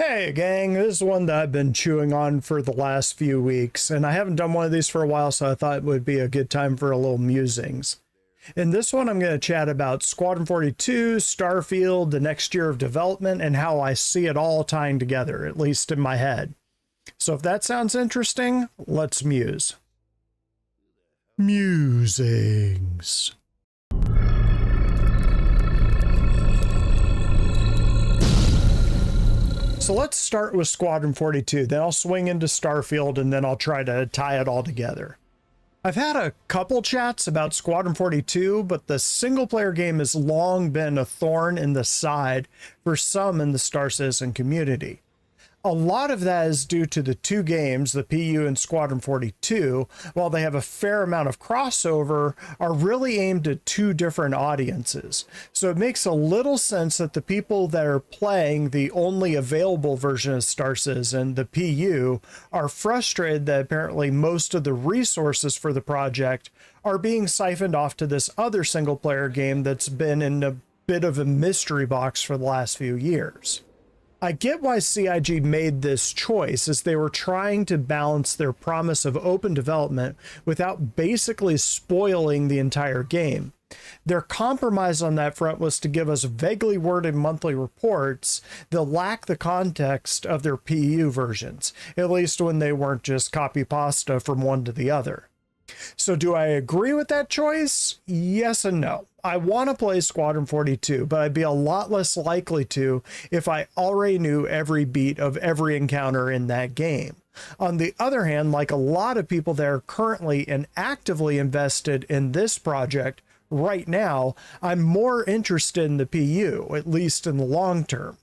Hey gang, this is one that I've been chewing on for the last few weeks, and I haven't done one of these for a while, so I thought it would be a good time for a little musings. In this one, I'm going to chat about Squadron 42, Starfield, the next year of development, and how I see it all tying together, at least in my head. So if that sounds interesting, let's muse. Musings. So let's start with Squadron 42, then I'll swing into Starfield, and then I'll try to tie it all together. I've had a couple chats about Squadron 42, but the single-player game has long been a thorn in the side for some in the Star Citizen community. A lot of that is due to the two games, the PU and Squadron 42, while they have a fair amount of crossover, are really aimed at two different audiences. So it makes a little sense that the people that are playing the only available version of Star Citizen, the PU, are frustrated that apparently most of the resources for the project are being siphoned off to this other single-player game that's been in a bit of a mystery box for the last few years. I get why CIG made this choice, as they were trying to balance their promise of open development without basically spoiling the entire game. Their compromise on that front was to give us vaguely worded monthly reports that lack the context of their PU versions, at least when they weren't just copy-pasta from one to the other. So do I agree with that choice? Yes and no. I want to play Squadron 42, but I'd be a lot less likely to if I already knew every beat of every encounter in that game. On the other hand, like a lot of people that are currently and actively invested in this project right now, I'm more interested in the PU, at least in the long term.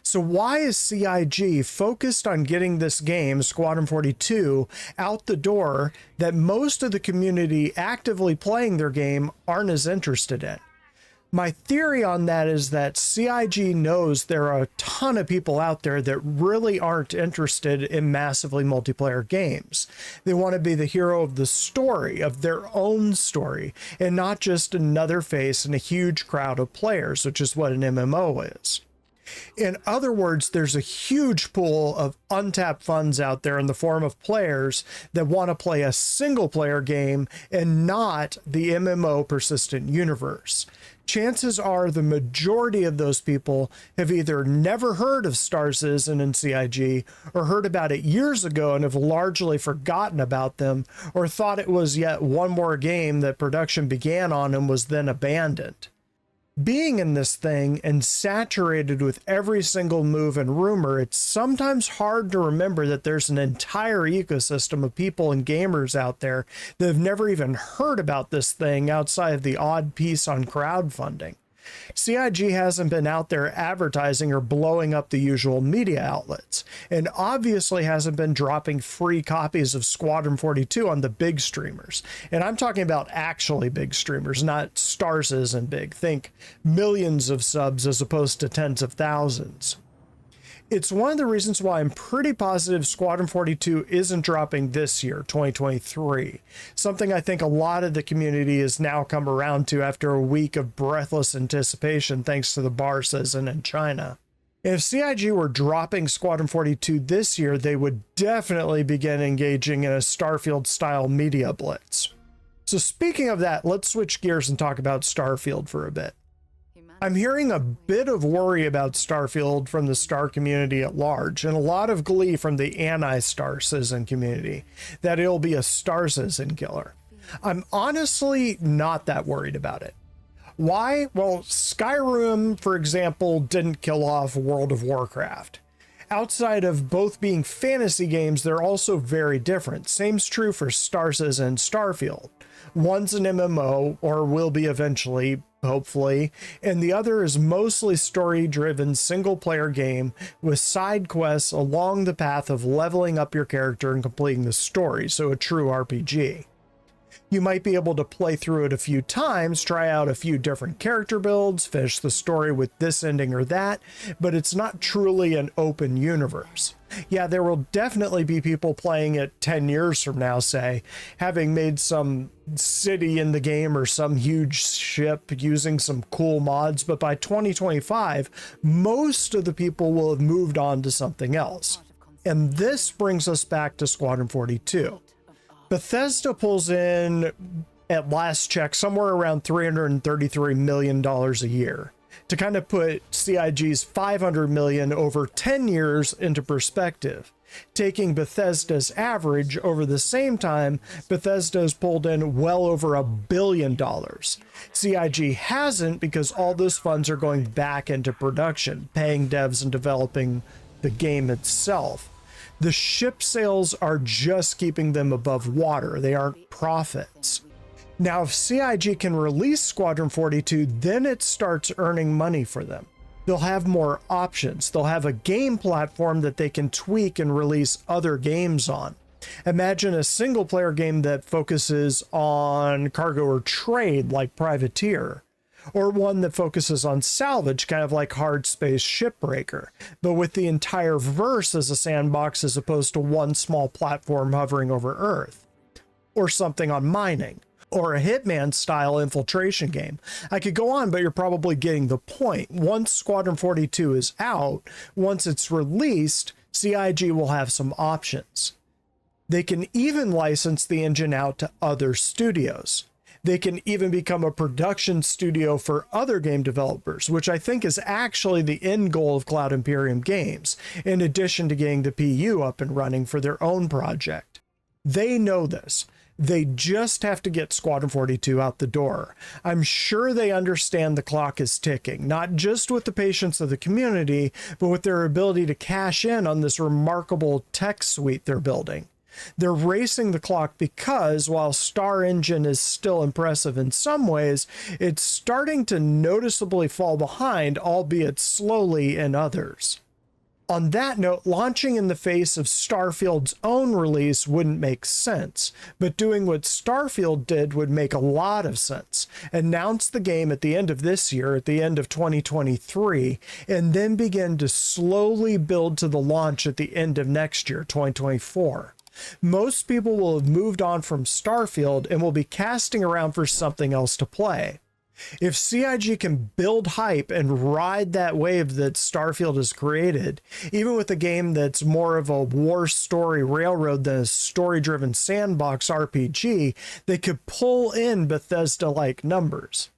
So why is CIG focused on getting this game, Squadron 42, out the door that most of the community actively playing their game aren't as interested in? My theory on that is that CIG knows there are a ton of people out there that really aren't interested in massively multiplayer games. They want to be the hero of the story, of their own story, and not just another face in a huge crowd of players, which is what an MMO is. In other words, there's a huge pool of untapped funds out there in the form of players that want to play a single player game and not the MMO persistent universe. Chances are the majority of those people have either never heard of Star Citizen and CIG, or heard about it years ago and have largely forgotten about them, or thought it was yet one more game that production began on and was then abandoned. Being in this thing and saturated with every single move and rumor, it's sometimes hard to remember that there's an entire ecosystem of people and gamers out there that have never even heard about this thing outside of the odd piece on crowdfunding. CIG hasn't been out there advertising or blowing up the usual media outlets, and obviously hasn't been dropping free copies of Squadron 42 on the big streamers. And I'm talking about actually big streamers, not Star Citizen big. Think millions of subs as opposed to tens of thousands. It's one of the reasons why I'm pretty positive Squadron 42 isn't dropping this year, 2023. Something I think a lot of the community has now come around to after a week of breathless anticipation thanks to the bar season in China. If CIG were dropping Squadron 42 this year, they would definitely begin engaging in a Starfield-style media blitz. So speaking of that, let's switch gears and talk about Starfield for a bit. I'm hearing a bit of worry about Starfield from the Star community at large, and a lot of glee from the anti-Star Citizen community, that it'll be a Star Citizen killer. I'm honestly not that worried about it. Why? Well, Skyrim, for example, didn't kill off World of Warcraft. Outside of both being fantasy games, they're also very different. Same's true for Star Citizen and Starfield. One's an MMO, or will be eventually, hopefully, and the other is mostly story-driven single-player game with side quests along the path of leveling up your character and completing the story, so a true RPG. You might be able to play through it a few times, try out a few different character builds, finish the story with this ending or that, but it's not truly an open universe. Yeah, there will definitely be people playing it 10 years from now, say, having made some city in the game or some huge ship using some cool mods, but by 2025, most of the people will have moved on to something else. And this brings us back to Squadron 42. Bethesda pulls in, at last check, somewhere around $333 million a year. To kind of put CIG's $500 million over 10 years into perspective, taking Bethesda's average over the same time, Bethesda's pulled in well over $1 billion. CIG hasn't, because all those funds are going back into production, paying devs and developing the game itself. The ship sales are just keeping them above water. They aren't profits. Now, if CIG can release Squadron 42, then it starts earning money for them. They'll have more options. They'll have a game platform that they can tweak and release other games on. Imagine a single player game that focuses on cargo or trade like Privateer, or one that focuses on salvage, kind of like Hard Space Shipbreaker, but with the entire verse as a sandbox as opposed to one small platform hovering over Earth, or something on mining, or a Hitman style infiltration game. I could go on, but you're probably getting the point. Once Squadron 42 is out, once it's released, CIG will have some options. They can even license the engine out to other studios. They can even become a production studio for other game developers, which I think is actually the end goal of Cloud Imperium Games, in addition to getting the PU up and running for their own project. They know this. They just have to get Squadron 42 out the door. I'm sure they understand the clock is ticking, not just with the patience of the community, but with their ability to cash in on this remarkable tech suite they're building. They're racing the clock because while Star Engine is still impressive in some ways, it's starting to noticeably fall behind, albeit slowly, in others. On that note, launching in the face of Starfield's own release wouldn't make sense, but doing what Starfield did would make a lot of sense. Announce the game at the end of this year, at the end of 2023, and then begin to slowly build to the launch at the end of next year, 2024. Most people will have moved on from Starfield and will be casting around for something else to play. If CIG can build hype and ride that wave that Starfield has created, even with a game that's more of a war story railroad than a story-driven sandbox RPG, they could pull in Bethesda-like numbers.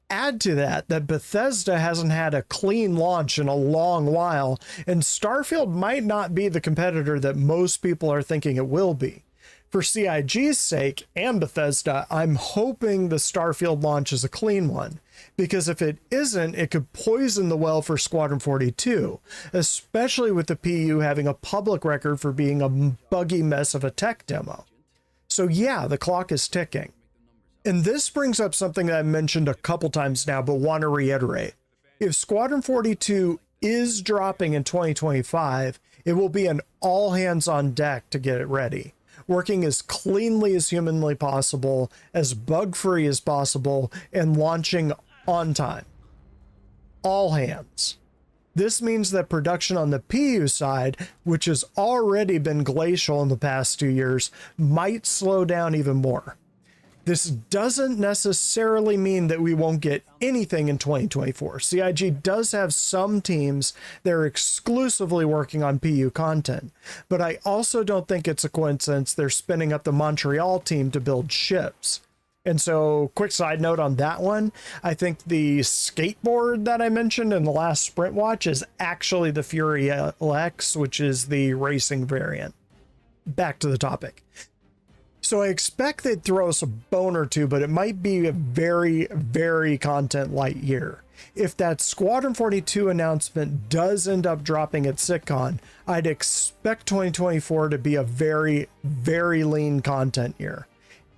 Add to that Bethesda hasn't had a clean launch in a long while, and Starfield might not be the competitor that most people are thinking it will be. For CIG's sake, and Bethesda, I'm hoping the Starfield launch is a clean one, because if it isn't, it could poison the well for Squadron 42, especially with the PU having a public record for being a buggy mess of a tech demo. So yeah, the clock is ticking. And this brings up something that I mentioned a couple times now, but want to reiterate. If Squadron 42 is dropping in 2025, it will be an all hands on deck to get it ready, working as cleanly as humanly possible, as bug-free as possible, and launching on time. All hands. This means that production on the PU side, which has already been glacial in the past 2 years, might slow down even more. This doesn't necessarily mean that we won't get anything in 2024. CIG does have some teams that are exclusively working on PU content, but I also don't think it's a coincidence they're spinning up the Montreal team to build ships. And so, quick side note on that one, I think the skateboard that I mentioned in the last Sprint Watch is actually the Fury LX, which is the racing variant. Back to the topic. So I expect they'd throw us a bone or two, but it might be a very, very content light year. If that Squadron 42 announcement does end up dropping at SitCon, I'd expect 2024 to be a very, very lean content year.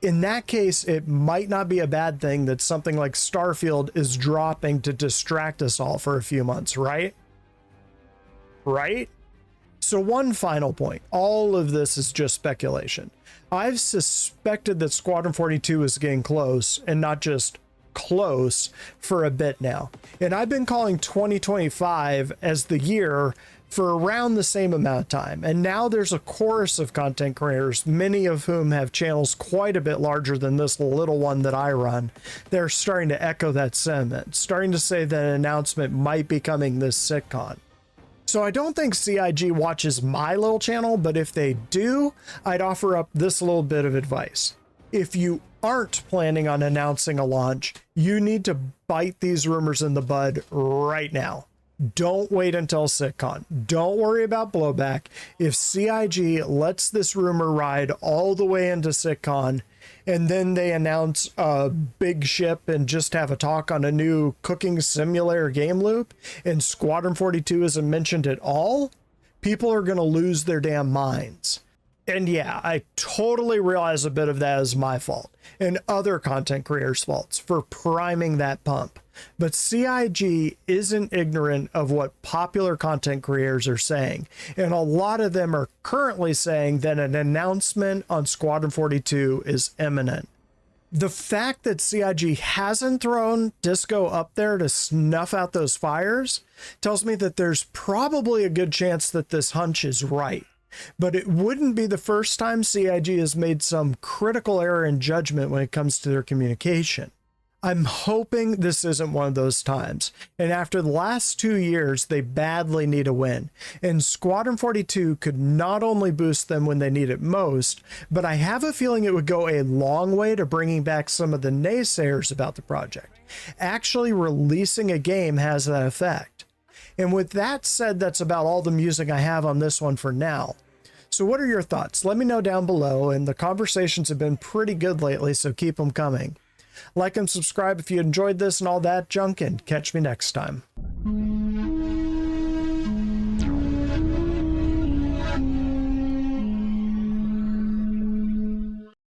In that case, it might not be a bad thing that something like Starfield is dropping to distract us all for a few months, right? Right? So one final point, all of this is just speculation. I've suspected that Squadron 42 is getting close, and not just close, for a bit now. And I've been calling 2025 as the year for around the same amount of time. And now there's a chorus of content creators, many of whom have channels quite a bit larger than this little one that I run. They're starting to echo that sentiment, starting to say that an announcement might be coming this SitCon. So I don't think CIG watches my little channel, but if they do, I'd offer up this little bit of advice. If you aren't planning on announcing a launch, you need to bite these rumors in the bud right now. Don't wait until SitCon. Don't worry about blowback. If CIG lets this rumor ride all the way into SitCon, and then they announce a big ship and just have a talk on a new cooking simulator game loop, and Squadron 42 isn't mentioned at all, people are going to lose their damn minds. And yeah, I totally realize a bit of that is my fault and other content creators' faults for priming that pump. But CIG isn't ignorant of what popular content creators are saying. And a lot of them are currently saying that an announcement on Squadron 42 is imminent. The fact that CIG hasn't thrown Disco up there to snuff out those fires tells me that there's probably a good chance that this hunch is right. But it wouldn't be the first time CIG has made some critical error in judgment when it comes to their communication. I'm hoping this isn't one of those times. And after the last 2 years, they badly need a win. And Squadron 42 could not only boost them when they need it most, but I have a feeling it would go a long way to bringing back some of the naysayers about the project. Actually releasing a game has that effect. And with that said, that's about all the musing I have on this one for now. So what are your thoughts? Let me know down below, and the conversations have been pretty good lately, so keep them coming. Like and subscribe if you enjoyed this and all that junk, and catch me next time.